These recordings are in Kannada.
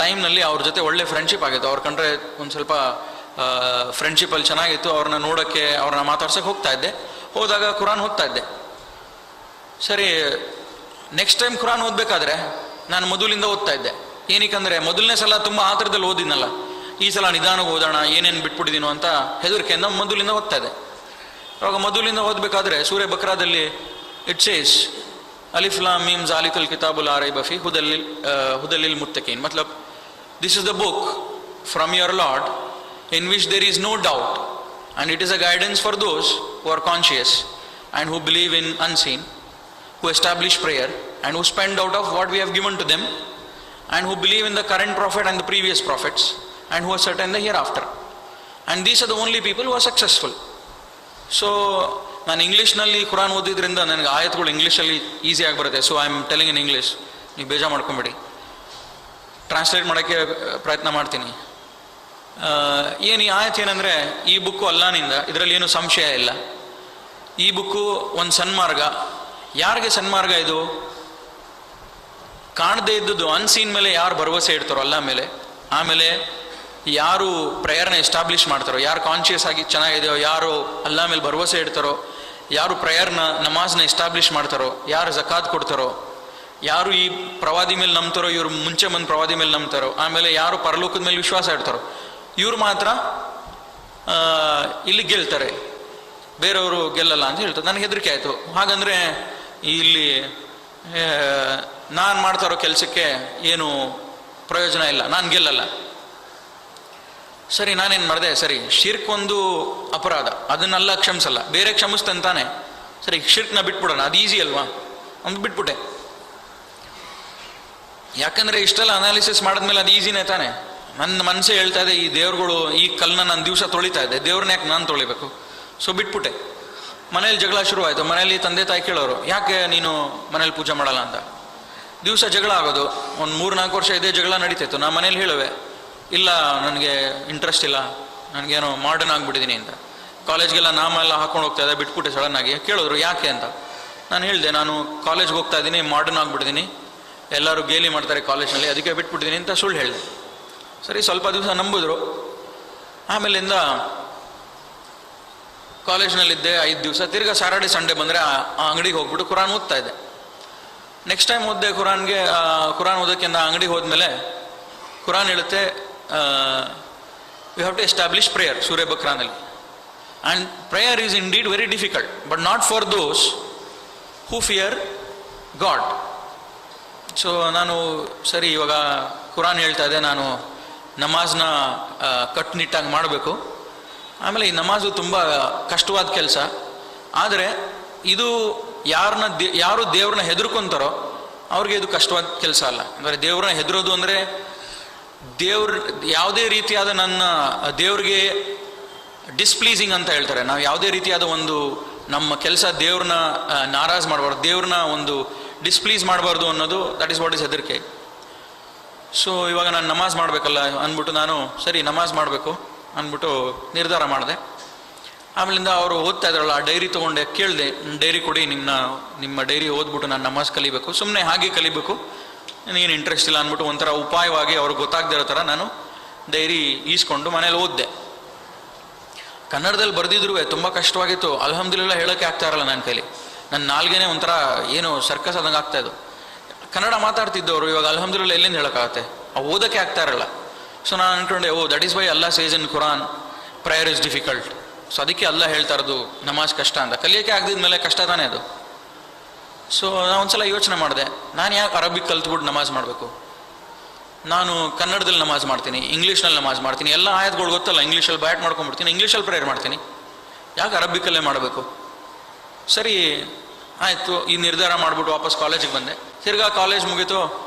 ಟೈಮ್ನಲ್ಲಿ ಅವ್ರ ಜೊತೆ ಒಳ್ಳೆ ಫ್ರೆಂಡ್ಶಿಪ್ ಆಗಿತ್ತು. ಅವ್ರ ಕಂಡ್ರೆ ಒಂದು ಸ್ವಲ್ಪ ಫ್ರೆಂಡ್ಶಿಪ್ಪಲ್ಲಿ ಚೆನ್ನಾಗಿತ್ತು. ಅವ್ರನ್ನ ನೋಡೋಕ್ಕೆ, ಅವ್ರನ್ನ ಮಾತಾಡ್ಸೋಕೆ ಹೋಗ್ತಾ ಇದ್ದೆ. ಹೋದಾಗ ಕುರಾನ್ ಓದ್ತಾ ಇದ್ದೆ. ಸರಿ, ನೆಕ್ಸ್ಟ್ ಟೈಮ್ ಕುರಾನ್ ಓದಬೇಕಾದ್ರೆ ನಾನು ಮೊದಲಿಂದ ಓದ್ತಾ ಇದ್ದೆ. ಏನಕ್ಕಂದರೆ ಮೊದಲನೇ ಸಲ ತುಂಬ ಆತರದಲ್ಲಿ ಓದಿದ್ನಲ್ಲ, ಈ ಸಲ ನಿಧಾನಕ್ಕೆ ಓದೋಣ, ಏನೇನು ಬಿಟ್ಬಿಟ್ಟಿದ್ದೀನೋ ಅಂತ ಹೆದರಿಕೆಯಿಂದ ಮೊದಲಿಂದ ಓದ್ತಾ ಇದ್ದೆ. ಅವಾಗ ಮೊದಲಿಂದ ಓದಬೇಕಾದ್ರೆ ಸೂರ್ಯ ಬಕ್ರಾದಲ್ಲಿ ಇಟ್ ಸೇಸ್ ಅಲಿಫ್ ಲಾಮ್ ಮೀಮ್ ಝಾಲಿಕಲ್ ಕಿತಾಬುಲ್ ಲಾ ರೈಬ ಫೀಹಿ ಹುದಲಿಲ್ ಮುತ್ತಕೀನ್. ಮತ್ಲಬ್ this is the book from your lord in which there is no doubt, and it is a guidance for those who are conscious and who believe in unseen, who establish prayer and who spend out of what we have given to them, and who believe in the current prophet and the previous prophets, and who are certain the hereafter. And these are the only people who are successful. So ನಾನು ಇಂಗ್ಲೀಷ್ನಲ್ಲಿ ಕುರಾನ್ ಓದಿದ್ರಿಂದ ನನಗೆ ಆಯತ್ಗಳು ಇಂಗ್ಲೀಷಲ್ಲಿ ಈಸಿಯಾಗಿ ಬರುತ್ತೆ. So I am telling in English, ನೀವು ಬೇಜಾರು ಮಾಡ್ಕೊಂಬಿಡಿ. ಟ್ರಾನ್ಸ್ಲೇಟ್ ಮಾಡೋಕ್ಕೆ ಪ್ರಯತ್ನ ಮಾಡ್ತೀನಿ. ಏನು ಈ ಆಯತ್ ಏನಂದರೆ, ಈ ಬುಕ್ಕು ಅಲ್ಲಾನಿಂದ, ಇದರಲ್ಲಿ ಏನು ಸಂಶಯ ಇಲ್ಲ. ಈ ಬುಕ್ಕು ಒಂದು ಸನ್ಮಾರ್ಗ. ಯಾರಿಗೆ ಸನ್ಮಾರ್ಗ ಇದು? ಕಾಣದೇ ಇದ್ದದ್ದು ಅನ್ಸೀನ್ ಮೇಲೆ ಯಾರು ಭರವಸೆ ಇಡ್ತಾರೋ ಅಲ್ಲ ಮೇಲೆ, ಆಮೇಲೆ ಯಾರು ಪ್ರೇಯರ್ನ ಎಸ್ಟಾಬ್ಲಿಷ್ ಮಾಡ್ತಾರೋ, ಯಾರು ಕಾನ್ಷಿಯಸ್ ಆಗಿ ಚೆನ್ನಾಗಿದೆಯೋ, ಯಾರು ಅಲ್ಲ ಮೇಲೆ ಭರವಸೆ ಇಡ್ತಾರೋ, ಯಾರು ಪ್ರೇಯರ್ನ ನಮಾಜ್ನ ಎಸ್ಟಾಬ್ಲಿಷ್ ಮಾಡ್ತಾರೋ, ಯಾರು ಜಕಾತ್ ಕೊಡ್ತಾರೋ, ಯಾರು ಈ ಪ್ರವಾದಿ ಮೇಲೆ ನಂಬ್ತಾರೋ, ಇವ್ರು ಮುಂಚೆ ಬಂದು ಪ್ರವಾದಿ ಮೇಲೆ ನಂಬ್ತಾರೋ, ಆಮೇಲೆ ಯಾರು ಪರಲೋಕದ ಮೇಲೆ ವಿಶ್ವಾಸ ಇಡ್ತಾರೋ, ಇವ್ರು ಮಾತ್ರ ಇಲ್ಲಿ ಗೆಲ್ತಾರೆ, ಬೇರೆಯವರು ಗೆಲ್ಲಲ್ಲ ಅಂತ ಹೇಳ್ತಾರೆ. ನನಗೆ ಹೆದರಿಕೆ ಆಯಿತು. ಹಾಗಂದರೆ ಇಲ್ಲಿ ನಾನು ಮಾಡ್ತಾರೋ ಕೆಲಸಕ್ಕೆ ಏನು ಪ್ರಯೋಜನ ಇಲ್ಲ, ನಾನು ಗೆಲ್ಲಲ್ಲ. ಸರಿ, ನಾನೇನು ಮಾಡಿದೆ, ಸರಿ ಶಿರ್ಕ್ ಒಂದು ಅಪರಾಧ, ಅದನ್ನೆಲ್ಲ ಕ್ಷಮಿಸಲ್ಲ, ಬೇರೆ ಕ್ಷಮಿಸ್ತಂತಾನೆ. ಸರಿ, ಶಿರ್ಕ್ನ ಬಿಟ್ಬಿಡೋಣ, ಅದು ಈಸಿ ಅಲ್ವಾ ಅಂತ ಬಿಟ್ಬಿಟ್ಟೆ. ಯಾಕಂದರೆ ಇಷ್ಟೆಲ್ಲ ಅನಾಲಿಸಿಸ್ ಮಾಡಿದ್ಮೇಲೆ ಅದು ಈಸಿನೇ ತಾನೆ. ನನ್ನ ಮನಸ್ಸೇ ಹೇಳ್ತಾ ಇದೆ, ಈ ದೇವ್ರುಗಳು, ಈ ಕಲ್ಲನ್ನ ನಾನು ದಿವಸ ತೊಳಿತಾ ಇದ್ದೆ, ದೇವ್ರನ್ನ ಯಾಕೆ ನಾನು ತೊಳಿಬೇಕು? ಸೊ ಬಿಟ್ಬಿಟ್ಟೆ. ಮನೇಲಿ ಜಗಳ ಶುರುವಾಯಿತು. ಮನೇಲಿ ತಂದೆ ತಾಯಿ ಕೇಳೋರು, ಯಾಕೆ ನೀನು ಮನೇಲಿ ಪೂಜೆ ಮಾಡಲ್ಲ ಅಂತ. ದಿವಸ ಜಗಳ ಆಗೋದು. ಒಂದು 3-4 ವರ್ಷ ಇದೇ ಜಗಳ ನಡೀತಿತ್ತು. ನಾನು ಮನೇಲಿ ಹೇಳುವೆ, ಇಲ್ಲ ನನಗೆ ಇಂಟ್ರೆಸ್ಟ್ ಇಲ್ಲ, ನನಗೇನೋ ಮಾಡರ್ನ್ ಆಗಿಬಿಟ್ಟಿದ್ದೀನಿ ಅಂತ. ಕಾಲೇಜ್ಗೆಲ್ಲ ನಾಮೆಲ್ಲ ಹಾಕೊಂಡು ಹೋಗ್ತಾ ಇದ್ದೆ, ಬಿಟ್ಬಿಟ್ಟೆ ಸಡನ್ನಾಗಿ. ಕೇಳಿದ್ರು ಯಾಕೆ ಅಂತ. ನಾನು ಹೇಳಿದೆ, ನಾನು ಕಾಲೇಜ್ಗೆ ಹೋಗ್ತಾ ಇದ್ದೀನಿ, ಮಾಡರ್ನ್ ಆಗಿಬಿಟ್ಟಿದ್ದೀನಿ, ಎಲ್ಲರೂ ಗೇಲಿ ಮಾಡ್ತಾರೆ ಕಾಲೇಜ್ನಲ್ಲಿ, ಅದಕ್ಕೆ ಬಿಟ್ಬಿಟ್ಟಿದ್ದೀನಿ ಅಂತ ಸುಳ್ಳು ಹೇಳಿದೆ. ಸರಿ, ಸ್ವಲ್ಪ ದಿವಸ ನಂಬಿದ್ರು. ಆಮೇಲಿಂದ ಕಾಲೇಜ್ನಲ್ಲಿದ್ದೆ 5 ದಿವಸ. ತಿರ್ಗಾ ಸ್ಯಾಟರ್ಡೆ ಸಂಡೇ ಬಂದರೆ ಆ ಅಂಗಡಿಗೆ ಹೋಗ್ಬಿಟ್ಟು ಕುರಾನ್ ಓದ್ತಾ ಇದ್ದೆ. ನೆಕ್ಸ್ಟ್ ಟೈಮ್ ಓದಿದೆ ಕುರಾನ್ ಓದೋಕ್ಕೆ ಅಂಗಡಿಗೆ ಹೋದ್ಮೇಲೆ ಕುರಾನ್ ಹೇಳುತ್ತೆ, we have to establish prayer, ಸೂರ್ಯ ಬಕ್ರಾನಲ್ಲಿ. And prayer is indeed very difficult, but not for those who fear God. So ನಾನು ಸರಿ, ಇವಾಗ ಕುರಾನ್ ಹೇಳ್ತಾ ಇದೆ, ನಾನು ನಮಾಜ್ನ ಕಟ್ಟುನಿಟ್ಟಾಗಿ ಮಾಡಬೇಕು. ಆಮೇಲೆ ಈ ನಮಾಜು ತುಂಬ ಕಷ್ಟವಾದ ಕೆಲಸ. ಆದರೆ ಇದು ಯಾರು ದೇವ್ರನ್ನ ಹೆದರ್ಕೊಂತಾರೋ ಅವ್ರಿಗೆ ಇದು ಕಷ್ಟವಾದ ಕೆಲಸ ಅಲ್ಲ. ಅಂದರೆ ದೇವ್ರನ್ನ ಹೆದರೋದು ಅಂದರೆ ಯಾವುದೇ ರೀತಿಯಾದ ನನ್ನ ದೇವ್ರಿಗೆ ಡಿಸ್ಪ್ಲೀಸಿಂಗ್ ಅಂತ ಹೇಳ್ತಾರೆ. ನಾವು ಯಾವುದೇ ರೀತಿಯಾದ ಒಂದು ನಮ್ಮ ಕೆಲಸ ದೇವ್ರನ್ನ ನಾರಾಜ್ ಮಾಡಬಾರ್ದು, ದೇವ್ರನ್ನ ಒಂದು ಡಿಸ್ಪ್ಲೀಸ್ ಮಾಡಬಾರ್ದು ಅನ್ನೋದು, ದಟ್ ಈಸ್ ವಾಟ್ ಈಸ್ ಹೆದರಿಕೆ. ಸೊ ಇವಾಗ ನಾನು ನಮಾಜ್ ಮಾಡಬೇಕಲ್ಲ ಅಂದ್ಬಿಟ್ಟು ನಾನು ಸರಿ ನಮಾಜ್ ಮಾಡಬೇಕು ಅಂದ್ಬಿಟ್ಟು ನಿರ್ಧಾರ ಮಾಡಿದೆ. ಆಮೇಲಿಂದ ಅವರು ಓದ್ತಾ ಇದ್ರಲ್ಲ, ಆ ಡೈರಿ ತೊಗೊಂಡೆ, ಕೇಳಿದೆ, ಡೈರಿ ಕೊಡಿ, ನಿಮ್ಮ ಡೈರಿ ಓದ್ಬಿಟ್ಟು ನಾನು ನಮಾಜ್ ಕಲಿಬೇಕು, ಸುಮ್ಮನೆ ಹಾಗೆ ಕಲಿಬೇಕು, ನನಗೇನು ಇಂಟ್ರೆಸ್ಟ್ ಇಲ್ಲ ಅಂದ್ಬಿಟ್ಟು ಒಂಥರ ಉಪಾಯವಾಗಿ ಅವ್ರಿಗೆ ಗೊತ್ತಾಗದಿರೋ ಥರ ನಾನು ಡೈರಿ ಈಸ್ಕೊಂಡು ಮನೇಲಿ ಓದಿದೆ. ಕನ್ನಡದಲ್ಲಿ ಬರೆದಿದ್ರು ತುಂಬ ಕಷ್ಟವಾಗಿತ್ತು. ಅಲ್ಹಮ್ದುಲಿಲ್ಲಾಹ್ ಹೇಳೋಕ್ಕೆ ಆಗ್ತಾ ಇರಲ್ಲ ನನ್ನ ಕೈಲಿ. ನನ್ನ ನಾಲ್ಗೆನೇ ಒಂಥರ ಏನು ಸರ್ಕಸ್ ಆದಂಗೆ ಆಗ್ತಾಯಿದ್ದು. ಕನ್ನಡ ಮಾತಾಡ್ತಿದ್ದವರು ಇವಾಗ ಅಲ್ಹಮ್ದುಲಿಲ್ಲಾಹ್ ಎಲ್ಲಿಂದ ಹೇಳೋಕ್ಕಾಗತ್ತೆ, ಓದೋಕ್ಕೆ ಆಗ್ತಾ ಇರಲ್ಲ. ಸೊ ನಾನು ಅಂದ್ಕೊಂಡೆ, ದಟ್ ಈಸ್ ವೈ ಅಲ್ಲಾ says in Quran prayer is difficult. So ಅದಕ್ಕೆ ಅಲ್ಲ ಹೇಳ್ತಾ ಇರೋದು ನಮಾಜ್ ಕಷ್ಟ ಅಂತ. ಕಲಿಯೋಕ್ಕೆ ಆಗದಿದ್ಮೇಲೆ ಕಷ್ಟ ತಾನೇ ಅದು. ಸೊ ನಾನು ಒಂದ್ಸಲ ಯೋಚನೆ ಮಾಡಿದೆ, ನಾನು ಯಾಕೆ ಅರಬಿಕ್ ಕಲ್ತ್ಬಿಟ್ಟು ನಮಾಜ್ ಮಾಡಬೇಕು? ನಾನು ಕನ್ನಡದಲ್ಲಿ ನಮಾಜ್ ಮಾಡ್ತೀನಿ, ಇಂಗ್ಲೀಷ್ನಲ್ಲಿ ನಮಾಜ್ ಮಾಡ್ತೀನಿ, ಎಲ್ಲ ಆಯತ್ಗಳು ಗೊತ್ತಲ್ಲ, ಇಂಗ್ಲೀಷಲ್ಲಿ ಬ್ಯಾಟ್ ಮಾಡ್ಕೊಂಡ್ಬಿಡ್ತೀನಿ, ಇಂಗ್ಲೀಷಲ್ಲಿ ಪ್ರೇಯರ್ ಮಾಡ್ತೀನಿ, ಯಾಕೆ ಅರಬಿಕಲ್ಲೇ ಮಾಡಬೇಕು? ಸರಿ ಆಯಿತು, ಈ ನಿರ್ಧಾರ ಮಾಡಿಬಿಟ್ಟು ವಾಪಸ್ ಕಾಲೇಜಿಗೆ ಬಂದೆ. ತಿರ್ಗಾ ಕಾಲೇಜ್ ಮುಗೀತು.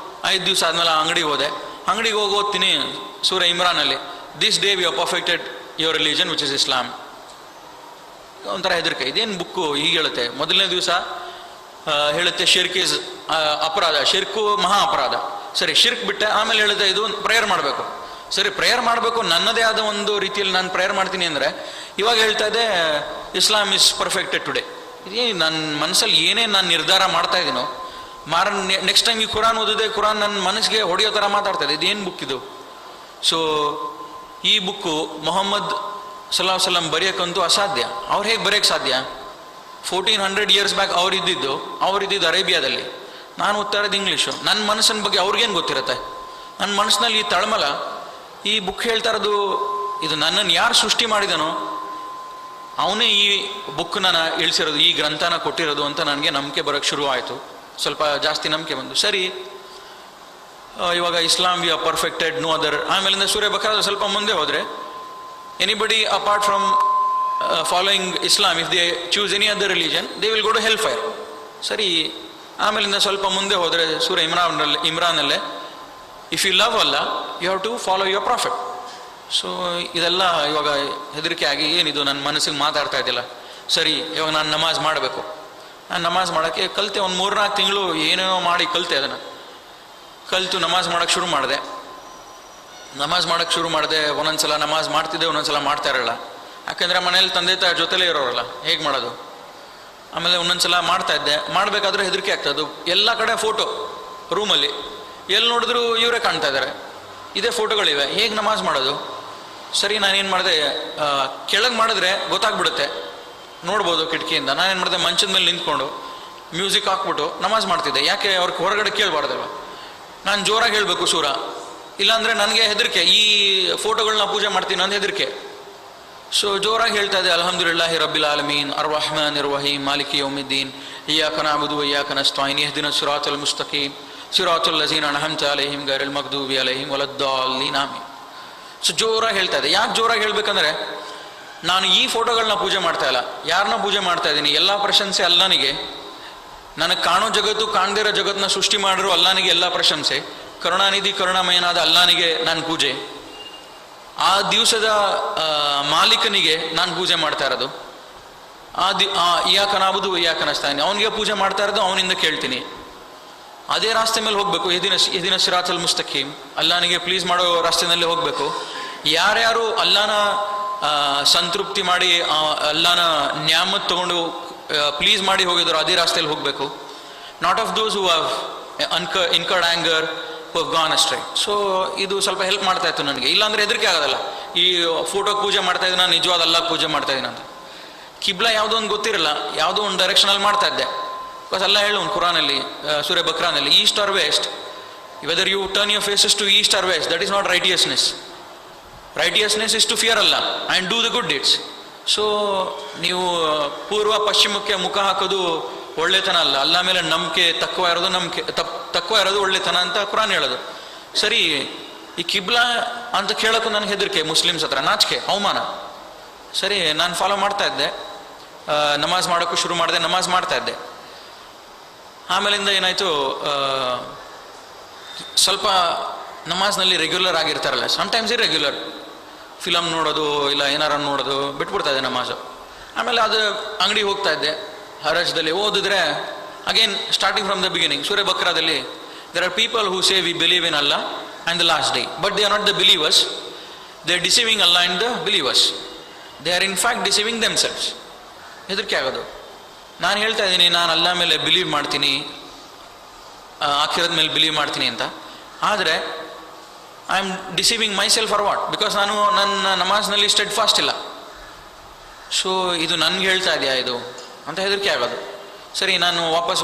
5 ದಿವಸ ಆದಮೇಲೆ ಅಂಗಡಿಗೆ ಹೋದೆ. ಅಂಗಡಿಗೆ ಹೋಗಿ ಓದ್ತೀನಿ ಸೂರ ಇಮ್ರಾನಲ್ಲಿ, this day we have perfected your religion which is ಇಸ್ಲಾಂ. ಒಂಥರ ಹೆದರಿಕೆ, ಇದೇನು ಬುಕ್ಕು ಹೀಗೆ ಹೇಳುತ್ತೆ. ಮೊದಲನೇ ದಿವಸ ಹೇಳುತ್ತೆ ಶಿರ್ಕ್ ಇಸ್ ಅಪರಾಧ, ಶಿರ್ಕು ಮಹಾ ಅಪರಾಧ. ಸರಿ, ಶಿರ್ಕ್ ಬಿಟ್ಟೆ. ಆಮೇಲೆ ಹೇಳುತ್ತೆ ಇದು ಪ್ರೇಯರ್ ಮಾಡಬೇಕು. ಸರಿ, ಪ್ರೇಯರ್ ಮಾಡಬೇಕು, ನನ್ನದೇ ಆದ ಒಂದು ರೀತಿಯಲ್ಲಿ ನಾನು ಪ್ರೇಯರ್ ಮಾಡ್ತೀನಿ ಅಂದರೆ, ಇವಾಗ ಹೇಳ್ತಾ ಇದೆ ಇಸ್ಲಾಂ ಇಸ್ ಪರ್ಫೆಕ್ಟೆಡ್ ಟುಡೇ. ಇದೇ ನನ್ನ ಮನಸ್ಸಲ್ಲಿ ಏನೇ ನಾನು ನಿರ್ಧಾರ ಮಾಡ್ತಾ ಇದ್ದೀನೋ ನೆಕ್ಸ್ಟ್ ಟೈಮ್ ಈ ಕುರಾನ್ ಓದಿದೆ, ಕುರಾನ್ ನನ್ನ ಮನಸ್ಸಿಗೆ ಹೊಡೆಯೋ ಥರ ಮಾತಾಡ್ತದೆ. ಇದೇನು ಬುಕ್ ಇದು? ಸೊ ಈ ಬುಕ್ಕು ಮೊಹಮ್ಮದ್ ಸಲಾ ವಸಲ್ಲಂ ಬರೆಯೋಕ್ಕಂತೂ ಅಸಾಧ್ಯ. ಅವ್ರು ಹೇಗೆ ಬರೆಯೋಕ್ಕೆ ಸಾಧ್ಯ? 1400 ಇಯರ್ಸ್ ಬ್ಯಾಕ್ ಅವರಿದ್ದಿದ್ದು ಅರೇಬಿಯಾದಲ್ಲಿ, ನಾನು ಓದ್ತಾ ಇರೋದು ಇಂಗ್ಲೀಷು. ನನ್ನ ಮನಸ್ಸಿನ ಬಗ್ಗೆ ಅವ್ರಿಗೇನು ಗೊತ್ತಿರುತ್ತೆ? ನನ್ನ ಮನಸ್ಸಿನಲ್ಲಿ ಈ ತಳಮಲ, ಈ ಬುಕ್ ಹೇಳ್ತಾ ಇರೋದು, ಇದು ನನ್ನನ್ನು ಯಾರು ಸೃಷ್ಟಿ ಮಾಡಿದನೋ ಅವನೇ ಈ ಬುಕ್ನ ಇಳಿಸಿರೋದು, ಈ ಗ್ರಂಥನ ಕೊಟ್ಟಿರೋದು ಅಂತ ನನಗೆ ನಂಬಿಕೆ ಬರೋಕ್ಕೆ ಶುರು ಆಯಿತು. ಸ್ವಲ್ಪ ಜಾಸ್ತಿ ನಂಬಿಕೆ ಬಂದು, ಸರಿ ಇವಾಗ ಇಸ್ಲಾಂ we are perfected, no other. ಆಮೇಲಿಂದ ಸೂರ್ಯ ಬಕ್ರಾದ ಸ್ವಲ್ಪ ಮುಂದೆ ಹೋದರೆ, ಎನಿಬಡಿ ಅಪಾರ್ಟ್ ಫ್ರಮ್ ಫಾಲೋಯಿಂಗ್ ಇಸ್ಲಾಂ, if they choose any other religion they will go to hell fire. ಸರಿ, ಆಮೇಲಿಂದ ಸ್ವಲ್ಪ ಮುಂದೆ ಹೋದರೆ ಸೂರ್ಯ ಇಮ್ರಾನಲ್ಲೇ ಇಫ್ ಯು ಲವ್ ಅಲ್ಲ you have to follow your prophet. So ಇದೆಲ್ಲ ಇವಾಗ ಹೆದರಿಕೆ ಆಗಿ, ಏನಿದು ನನ್ನ ಮನಸ್ಸಿಗೆ ಮಾತಾಡ್ತಾ ಇದ್ದಿಲ್ಲ. ಸರಿ, ಇವಾಗ ನಾನು ನಮಾಜ್ ಮಾಡಬೇಕು. ನಾನು ನಮಾಜ್ ಮಾಡೋಕ್ಕೆ ಕಲಿತೆ, ಒಂದು 3-4 ತಿಂಗಳು ಏನೇನೋ ಮಾಡಿ ಕಲಿತೆ. ಅದನ್ನು ಕಲಿತು ನಮಾಜ್ ಮಾಡೋಕ್ಕೆ ಶುರು ಮಾಡಿದೆ. ಒಂದೊಂದ್ಸಲ ನಮಾಜ್ ಮಾಡ್ತಿದ್ದೆ, ಒಂದೊಂದ್ಸಲ ಮಾಡ್ತಾ ಇರಲ್ಲ. ಯಾಕೆಂದರೆ ಮನೇಲಿ ತಂದೆ ತಾಯಿ ಜೊತೆಲೇ ಇರೋರಲ್ಲ, ಹೇಗೆ ಮಾಡೋದು? ಆಮೇಲೆ ಒಂದೊಂದ್ಸಲ ಮಾಡ್ತಾ ಇದ್ದೆ. ಮಾಡಬೇಕಾದ್ರೆ ಹೆದರಿಕೆ ಆಗ್ತದೆ. ಎಲ್ಲ ಕಡೆ ಫೋಟೋ ರೂಮಲ್ಲಿ, ಎಲ್ಲಿ ನೋಡಿದ್ರು ಇವರೇ ಕಾಣ್ತಾ ಇದ್ದಾರೆ, ಇದೇ ಫೋಟೋಗಳಿವೆ, ಹೇಗೆ ನಮಾಜ್ ಮಾಡೋದು? ಸರಿ, ನಾನೇನು ಮಾಡಿದೆ, ಕೆಳಗೆ ಮಾಡಿದ್ರೆ ಗೊತ್ತಾಗ್ಬಿಡುತ್ತೆ, ನೋಡ್ಬೋದು ಕಿಟಕಿಯಿಂದ. ನಾನೇನು ಮಾಡಿದೆ, ಮಂಚದ ಮೇಲೆ ನಿಂತ್ಕೊಂಡು ಮ್ಯೂಸಿಕ್ ಹಾಕ್ಬಿಟ್ಟು ನಮಾಜ್ ಮಾಡ್ತಿದ್ದೆ. ಯಾಕೆ ಅವ್ರಿಗೆ ಹೊರಗಡೆ ಕೇಳಬಾರ್ದಲ್ವ? ನಾನು ಜೋರಾಗಿ ಹೇಳಬೇಕು ಸೂರ, ಇಲ್ಲಾಂದರೆ ನನಗೆ ಹೆದರಿಕೆ, ಈ ಫೋಟೋಗಳನ್ನ ಪೂಜೆ ಮಾಡ್ತೀನಿ ಅಂತ ಹೆದರಿಕೆ. ಸೊ ಜೋರಾಗಿ ಹೇಳ್ತಾ ಇದ್ದೆ, ಅಲ್ಹಮ್ದುಲಿಲ್ಲಾಹಿ ರಬ್ಬಿಲ್ ಆಲಮೀನ್ ಅರ್ರಹ್ಮಾನಿರ್ ರಹೀಮ್ ಮಾಲಿಕಿ ಯೌಮಿದ್ದೀನ್ ಇಯ್ಯಾಕ ನಅಬುದು ವ ಇಯ್ಯಾಕ ನಸ್ತഈನ್ ಇಹ್ದಿನಸ್ ಸಿರಾತಲ್ ಮುಸ್ತಕೀಮ್ ಸಿರಾತಲ್ ಲಜೀನ ಅನ್ಅಮ್ತ ಅಲೈಹಿಮ್ ಗೈರಿಲ್ ಮಗ್ದೂಬಿ ಅಲೈಹಿಮ್ ವಲದ್ದಾಲ್ಲೀನ್ ಆಮೀನ್. ಸೊ ಜೋರಾಗಿ ಹೇಳ್ತಾ ಇದ್ದೆ. ಯಾಕೆ ಜೋರಾಗಿ ಹೇಳ್ಬೇಕಂದ್ರೆ, ನಾನು ಈ ಫೋಟೋಗಳನ್ನ ಪೂಜೆ ಮಾಡ್ತಾ ಇಲ್ಲ, ಯಾರನ್ನ ಪೂಜೆ ಮಾಡ್ತಾ ಇದ್ದೀನಿ? ಎಲ್ಲ ಪ್ರಶಂಸೆ ಅಲ್ಲಾನಿಗೆ. ನನಗೆ ಕಾಣೋ ಜಗತ್ತು, ಕಾಣದಿರೋ ಜಗತ್ತನ್ನ ಸೃಷ್ಟಿ ಮಾಡಿರೋ ಅಲ್ಲಾನಿಗೆ ಎಲ್ಲ ಪ್ರಶಂಸೆ. ಕರುಣಾನಿಧಿ ಕರುಣಾಮಯನಾದ ಅಲ್ಲಾನಿಗೆ ನಾನು ಪೂಜೆ. ಆ ದಿವಸದ ಮಾಲೀಕನಿಗೆ ನಾನು ಪೂಜೆ ಮಾಡ್ತಾ ಇರೋದು. ಇಯ್ಯಾಕ ನಅಬುದು ವ ಇಯ್ಯಾಕ ನಸ್ತഈನ್, ಅವನಿಗೆ ಪೂಜೆ ಮಾಡ್ತಾ ಇರೋದು, ಅವನಿಂದ ಕೇಳ್ತೀನಿ. ಅದೇ ರಾಸ್ತೆ ಮೇಲೆ ಹೋಗಬೇಕು. ಇಹ್ದಿನ ಸಿರಾತಲ್ ಮುಸ್ತಕೀಮ್, ಅಲ್ಲಾನಿಗೆ ಪ್ಲೀಸ್ ಮಾಡೋ ರಾಸ್ತೆನಲ್ಲಿ ಹೋಗಬೇಕು. ಯಾರ್ಯಾರು ಅಲ್ಲಾನ ಸಂತೃಪ್ತಿ ಮಾಡಿ, ಅಲ್ಲಾನ ನ್ಯಾಮತ್ ತಗೊಂಡು ಪ್ಲೀಸ್ ಮಾಡಿ ಹೋಗಿದ್ರು, ಅದೇ ರಾಸ್ತೆಯಲ್ಲಿ ಹೋಗಬೇಕು. Not of those who have incurred anger, who have gone astray. So ಇದು ಸ್ವಲ್ಪ ಹೆಲ್ಪ್ ಮಾಡ್ತಾ ಇತ್ತು ನನಗೆ. ಇಲ್ಲಾಂದರೆ ಹೆದರಿಕೆ ಆಗೋದಲ್ಲ, ಈ ಫೋಟೋಗೆ ಪೂಜೆ ಮಾಡ್ತಾ ಇದ್ದೀನಿ, ನಾನು ನಿಜವಾದ ಅಲ್ಲಾಹ್ ಪೂಜೆ ಮಾಡ್ತಾ ಇದ್ದೀನಿ ಅಂತ. ಕಿಬ್ಲ ಯಾವುದೋ ಒಂದು ಗೊತ್ತಿರಲ್ಲ, ಯಾವುದೋ ಒಂದು ಡೈರೆಕ್ಷನಲ್ಲಿ ಮಾಡ್ತಾ ಇದ್ದೆ. ಬಿಕಾಸ್ ಅಲ್ಲ ಹೇಳು ಒಂದು ಕುರಾನಲ್ಲಿ, ಸೂರ್ಯ ಬಕ್ರಾನಲ್ಲಿ, east or west, whether you turn your faces to east or west, that is not righteousness. Righteousness is to fear ಅಲ್ಲ and do the good deeds. So ನೀವು ಪೂರ್ವ ಪಶ್ಚಿಮಕ್ಕೆ ಮುಖ ಹಾಕೋದು ಒಳ್ಳೆತನ ಅಲ್ಲ, ಅಲ್ಲ ಮೇಲೆ ನಂಬಿಕೆ ತక్కుವ ಇರೋದು, ತక్కుವ ಇರೋದು ಒಳ್ಳೆತನ ಅಂತ ಕುರಾನ್ ಹೇಳೋದು. ಸರಿ, ಈ ಕಿಬ್ಲಾ ಅಂತ ಕೇಳೋಕ್ಕೂ ನನಗೆ ಹೆದರಿಕೆ, ಮುಸ್ಲಿಮ್ಸ್ ಹತ್ರ ನಾಚಿಕೆ, ಅವಮಾನ. ಸರಿ, ನಾನು ಫಾಲೋ ಮಾಡ್ತಾ ಇದ್ದೆ. ನಮಾಜ್ ಮಾಡೋಕ್ಕೂ ಶುರು ಮಾಡಿದೆ, ನಮಾಜ್ ಮಾಡ್ತಾ ಇದ್ದೆ. ಆಮೇಲಿಂದ ಏನಾಯಿತು, ಸ್ವಲ್ಪ ನಮಾಜ್ನಲ್ಲಿ ರೆಗ್ಯುಲರ್ ಆಗಿರ್ತಾರಲ್ಲ, ಸಮ್ಟೈಮ್ಸ್ ಇರ್ರೆಗ್ಯುಲರ್, ಫಿಲಮ್ ನೋಡೋದು ಇಲ್ಲ ಏನಾರ ನೋಡೋದು ಬಿಟ್ಬಿಡ್ತಾ ಇದೆ ನಮಾಜು. ಆಮೇಲೆ ಅದು ಅಂಗಡಿ ಹೋಗ್ತಾ ಇದ್ದೆ, ಹರಜ್ದಲ್ಲಿ ಓದಿದ್ರೆ again starting from the beginning. ಸೂರ್ಯ ಬಕ್ರಾದಲ್ಲಿ there are people who say we believe in ಅಲ್ಲಾ and the last day, but they are not the believers, they are deceiving ಅಲ್ಲಾ and the believers, they are in fact deceiving themselves. ಹೆದರಿಕೆ ಆಗೋದು. ನಾನು ಹೇಳ್ತಾ ಇದ್ದೀನಿ, ನಾನು ಅಲ್ಲಾ ಮೇಲೆ ಬಿಲೀವ್ ಮಾಡ್ತೀನಿ, ಆಖಿರದ ಮೇಲೆ ಬಿಲೀವ್ ಮಾಡ್ತೀನಿ ಅಂತ. ಆದರೆ I am deceiving my self for what? Because ನಾನು ನನ್ನ ನಮಾಜ್ನಲ್ಲಿ ಸ್ಟೆಡ್ ಫಾಸ್ಟ್ ಇಲ್ಲ. ಸೊ ಇದು ನನಗೆ ಹೇಳ್ತಾ ಇದೆಯಾ ಇದು ಅಂತ ಹೆದರಿಕೆ ಆಗೋದು. ಸರಿ, ನಾನು ವಾಪಸ್